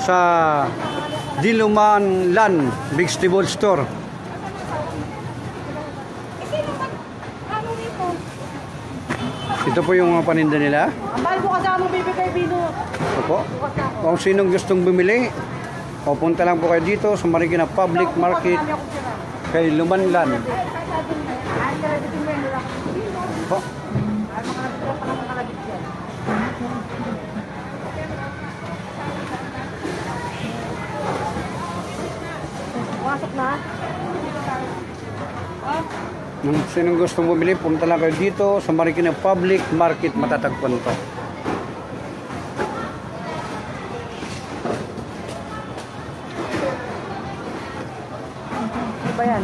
sa Diluman Land Vegetable Store. Ito po yung mga paninda nila. Ang mahal ko kasama bibigay bino. Opo. Kung sinong gustong bumili, pupunta lang po kayo dito sa Marikina Public Market kay Lumanlan. Opo. Pasok na. Kung sinong gustong bumili, punta lang kayo dito sa Marikina Public Market, matatagpuan to. Ano ba yan?